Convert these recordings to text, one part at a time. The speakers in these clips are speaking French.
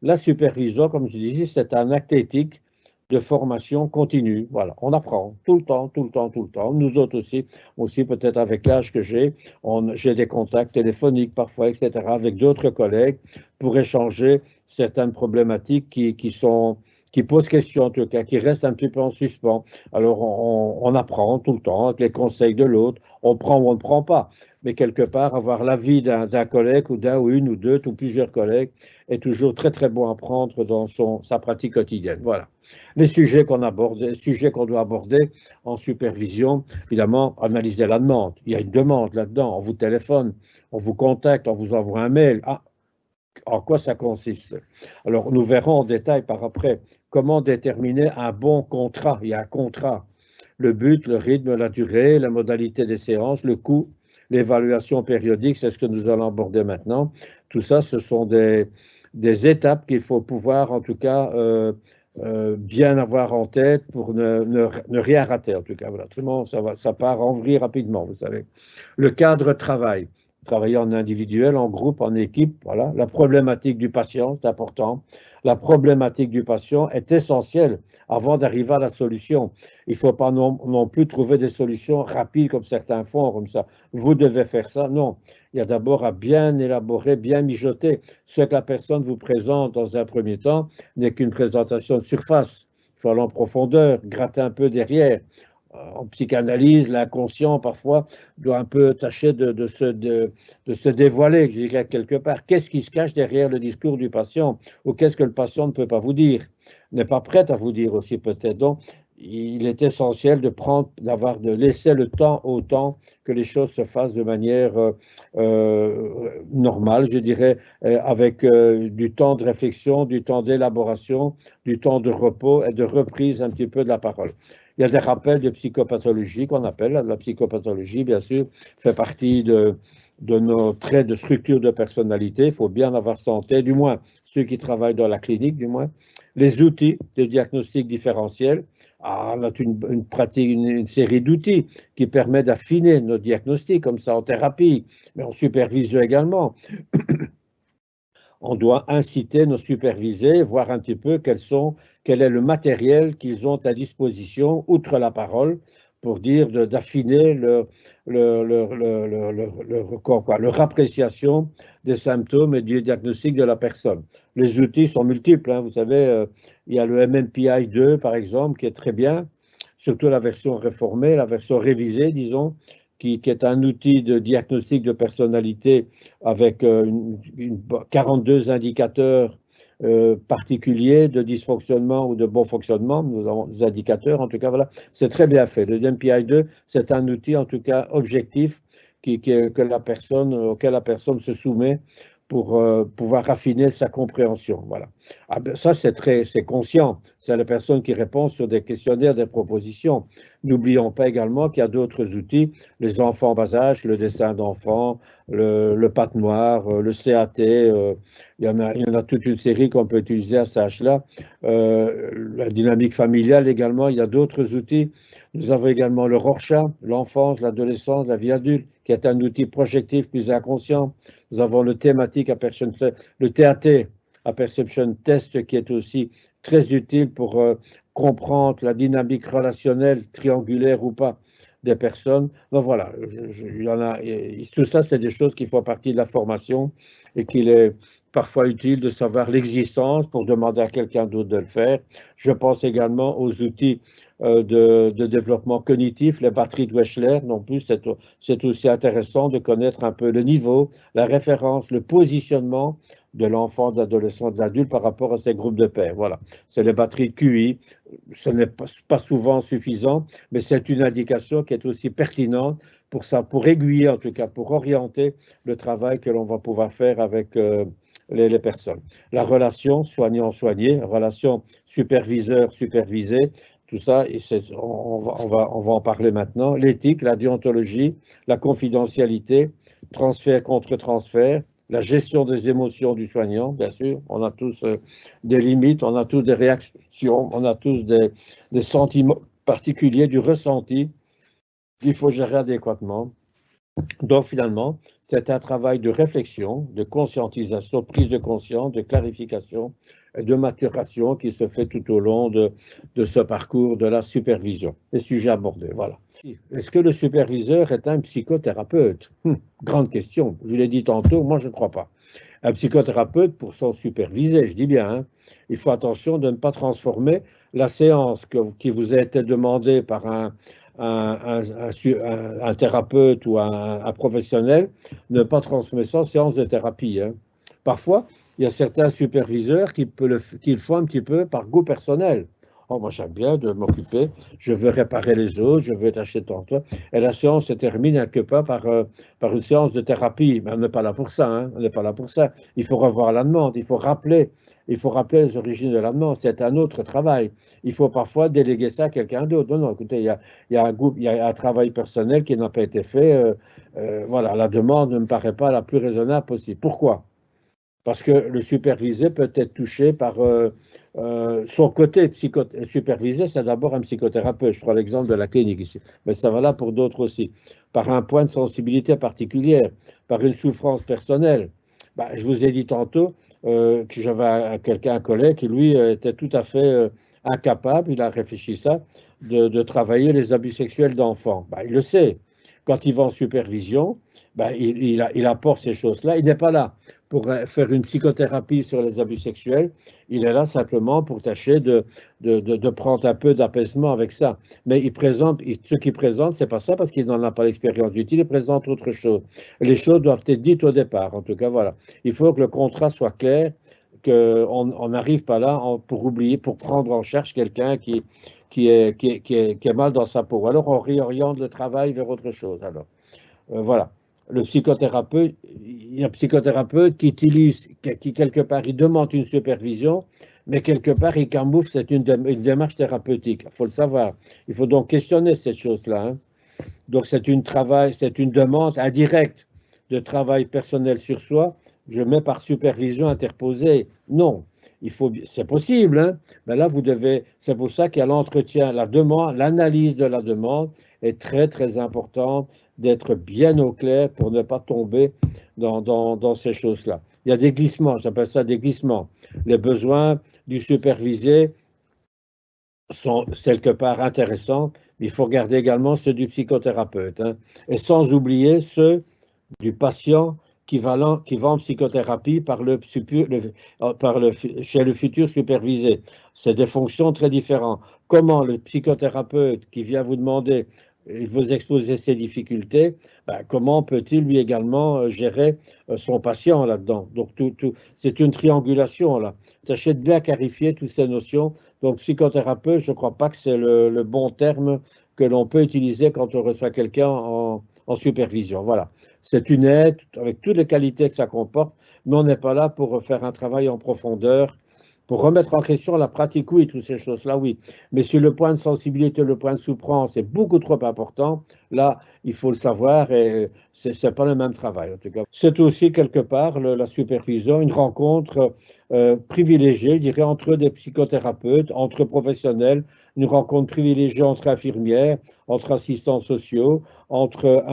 La supervision, comme je disais, c'est un acte éthique de formation continue. Voilà, on apprend tout le temps, tout le temps, tout le temps. Nous autres aussi, aussi peut-être avec l'âge que j'ai des contacts téléphoniques parfois, etc., avec d'autres collègues pour échanger certaines problématiques qui posent question en tout cas, qui restent un petit peu en suspens. Alors on apprend tout le temps avec les conseils de l'autre, on prend ou on ne prend pas. Mais quelque part, avoir l'avis d'un collègue ou d'un ou une ou deux ou plusieurs collègues est toujours très très bon à prendre dans sa pratique quotidienne. Voilà. Les sujets qu'on aborde, les sujets qu'on doit aborder en supervision, évidemment, analyser la demande. Il y a une demande là-dedans. On vous téléphone, on vous contacte, on vous envoie un mail. Ah, en quoi ça consiste? Alors, nous verrons en détail par après comment déterminer un bon contrat. Il y a un contrat. Le but, le rythme, la durée, la modalité des séances, le coût, l'évaluation périodique, c'est ce que nous allons aborder maintenant. Tout ça, ce sont des étapes qu'il faut pouvoir, en tout cas, bien avoir en tête pour ne rien rater, en tout cas. Voilà, autrement, ça part en vrille rapidement, vous savez. Le cadre travail, travailler en individuel, en groupe, en équipe, voilà. La problématique du patient, c'est important. La problématique du patient est essentielle avant d'arriver à la solution. Il ne faut pas non plus trouver des solutions rapides comme certains font, comme ça. Vous devez faire ça. Non, il y a d'abord à bien élaborer, bien mijoter. Ce que la personne vous présente dans un premier temps n'est qu'une présentation de surface. Il faut aller en profondeur, gratter un peu derrière. En psychanalyse, l'inconscient, parfois, doit un peu tâcher de se dévoiler, je dirais, quelque part. Qu'est-ce qui se cache derrière le discours du patient? Ou qu'est-ce que le patient ne peut pas vous dire? N'est pas prêt à vous dire aussi, peut-être. Donc, il est essentiel de laisser le temps au temps que les choses se fassent de manière normale, je dirais, avec du temps de réflexion, du temps d'élaboration, du temps de repos et de reprise un petit peu de la parole. Il y a des rappels de psychopathologie qu'on appelle. La psychopathologie, bien sûr, fait partie de nos traits de structure de personnalité. Il faut bien avoir ça en tête, du moins ceux qui travaillent dans la clinique, du moins. Les outils de diagnostic différentiel. Ah, on a une pratique, une série d'outils qui permet d'affiner nos diagnostics, comme ça en thérapie, mais en supervision également. On doit inciter nos supervisés, voir un petit peu quel est le matériel qu'ils ont à disposition, outre la parole, pour dire d'affiner leur appréciation des symptômes et du diagnostic de la personne. Les outils sont multiples, hein, vous savez, il y a le MMPI 2, par exemple, qui est très bien, surtout la version réformée, la version révisée, disons, qui est un outil de diagnostic de personnalité avec 42 indicateurs particuliers de dysfonctionnement ou de bon fonctionnement. Nous avons des indicateurs, en tout cas, voilà. C'est très bien fait. Le MPI2, c'est un outil, en tout cas, objectif auquel la personne se soumet pour pouvoir raffiner sa compréhension. Voilà. Ah ben, ça, c'est conscient. C'est la personne qui répond sur des questionnaires, des propositions. N'oublions pas également qu'il y a d'autres outils, les enfants en bas âge, le dessin d'enfants, le pâte noir, le CAT, il y en a toute une série qu'on peut utiliser à cet âge-là. La dynamique familiale également, il y a d'autres outils. Nous avons également le Rorschach, l'enfance, l'adolescence, la vie adulte, qui est un outil projectif plus inconscient. Nous avons le thématique le TAT, à Perception Test, qui est aussi très utile pour comprendre la dynamique relationnelle, triangulaire ou pas, des personnes. Donc voilà, il y en a, tout ça, c'est des choses qui font partie de la formation et qu'il est parfois utile de savoir l'existence pour demander à quelqu'un d'autre de le faire. Je pense également aux outils de développement cognitif, les batteries de Wechsler non plus, c'est aussi intéressant de connaître un peu le niveau, la référence, le positionnement de l'enfant, de l'adolescent, de l'adulte par rapport à ces groupes de pairs. Voilà, c'est les batteries de QI. Ce n'est pas souvent suffisant, mais c'est une indication qui est aussi pertinente pour ça, pour aiguiller en tout cas, pour orienter le travail que l'on va pouvoir faire avec les personnes. La relation soignant-soigné, relation superviseur-supervisé, tout ça, on va en parler maintenant. L'éthique, la déontologie, la confidentialité, transfert contre transfert, la gestion des émotions du soignant, bien sûr. On a tous des limites, on a tous des réactions, on a tous des sentiments particuliers, du ressenti qu'il faut gérer adéquatement. Donc finalement, c'est un travail de réflexion, de conscientisation, de prise de conscience, de clarification et de maturation qui se fait tout au long de ce parcours de la supervision. Les sujets abordés, voilà. Est-ce que le superviseur est un psychothérapeute? Grande question. Je l'ai dit tantôt, moi je ne crois pas. Un psychothérapeute, pour s'en superviser, je dis bien, hein, il faut attention de ne pas transformer la séance qui vous a été demandée par un thérapeute ou un professionnel, ne pas transmettre ça en séance de thérapie. Hein. Parfois, il y a certains superviseurs qui le font un petit peu par goût personnel. Oh, moi, j'aime bien de m'occuper, je veux réparer les autres, je veux tâcher de toi. Et la séance se termine quelque part par une séance de thérapie. Mais on n'est pas là pour ça. Hein, on n'est pas là pour ça. Il faut revoir la demande, il faut rappeler les origines de la demande. C'est un autre travail. Il faut parfois déléguer ça à quelqu'un d'autre. Non, non, écoutez, il y a un groupe, il y a un travail personnel qui n'a pas été fait. Voilà, la demande ne me paraît pas la plus raisonnable possible. Pourquoi? Parce que le supervisé peut être touché par son côté supervisé, c'est d'abord un psychothérapeute. Je prends l'exemple de la clinique ici, mais ça va là pour d'autres aussi. Par un point de sensibilité particulière, par une souffrance personnelle. Bah, je vous ai dit tantôt que j'avais un collègue qui, lui, était tout à fait incapable, il a réfléchi ça, de travailler les abus sexuels d'enfants. Bah, il le sait. Quand il va en supervision, bah, il apporte ces choses-là. Il n'est pas là pour faire une psychothérapie sur les abus sexuels. Il est là simplement pour tâcher de prendre un peu d'apaisement avec ça. Mais ce qu'il présente, c'est pas ça parce qu'il n'en a pas l'expérience utile, il présente autre chose. Les choses doivent être dites au départ, en tout cas, voilà. Il faut que le contrat soit clair, qu'on n'arrive pas là pour prendre en charge quelqu'un qui est mal dans sa peau. Alors on réoriente le travail vers autre chose. Alors, voilà. Le psychothérapeute, il y a un psychothérapeute qui quelque part, il demande une supervision, mais quelque part, il camoufle, c'est une démarche thérapeutique. Il faut le savoir. Il faut donc questionner cette chose-là. Hein. Donc, c'est une demande indirecte de travail personnel sur soi. Je mets par supervision interposée. Non. C'est possible, hein? Mais là, c'est pour ça qu'il y a l'entretien, la demande, l'analyse de la demande est très, très importante d'être bien au clair pour ne pas tomber dans ces choses-là. Il y a des glissements, j'appelle ça des glissements. Les besoins du supervisé sont quelque part intéressants, mais il faut regarder également ceux du psychothérapeute, hein, et sans oublier ceux du patient qui va en psychothérapie chez le futur supervisé. C'est des fonctions très différentes. Comment le psychothérapeute qui vient vous demander, vous exposer ses difficultés, ben, comment peut-il lui également gérer son patient là-dedans? Donc, c'est une triangulation là. Tâchez de bien clarifier toutes ces notions. Donc, psychothérapeute, je ne crois pas que c'est le bon terme que l'on peut utiliser quand on reçoit quelqu'un en supervision. Voilà. C'est une aide avec toutes les qualités que ça comporte, mais on n'est pas là pour faire un travail en profondeur, pour remettre en question la pratique, oui, toutes ces choses-là, oui. Mais sur le point de sensibilité, le point de souffrance est beaucoup trop important, là, il faut le savoir et ce n'est pas le même travail, en tout cas. C'est aussi, quelque part, la supervision, une rencontre privilégiée, je dirais, entre des psychothérapeutes, entre professionnels, une rencontre privilégiée entre infirmières, entre assistants sociaux, entre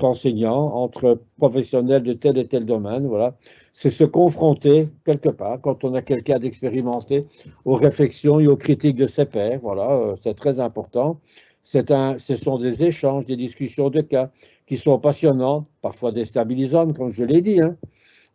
enseignants, entre professionnels de tel et tel domaine, voilà. C'est se confronter, quelque part, quand on a quelqu'un d'expérimenté, aux réflexions et aux critiques de ses pairs, voilà, c'est très important. Ce sont des échanges, des discussions de cas qui sont passionnantes, parfois déstabilisantes, comme je l'ai dit. Hein.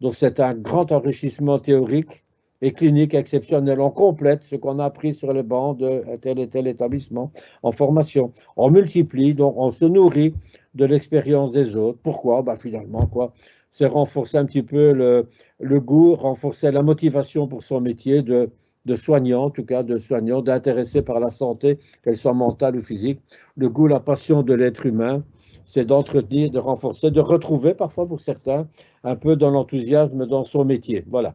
Donc c'est un grand enrichissement théorique et clinique exceptionnel. On complète ce qu'on a appris sur les bancs de tel et tel établissement en formation. On multiplie, donc on se nourrit de l'expérience des autres. Pourquoi? Bah, finalement, quoi? C'est renforcer un petit peu le goût, renforcer la motivation pour son métier de soignant, en tout cas de soignant, d'intéressé par la santé, qu'elle soit mentale ou physique. Le goût, la passion de l'être humain, c'est d'entretenir, de renforcer, de retrouver parfois pour certains un peu dans l'enthousiasme dans son métier. Voilà.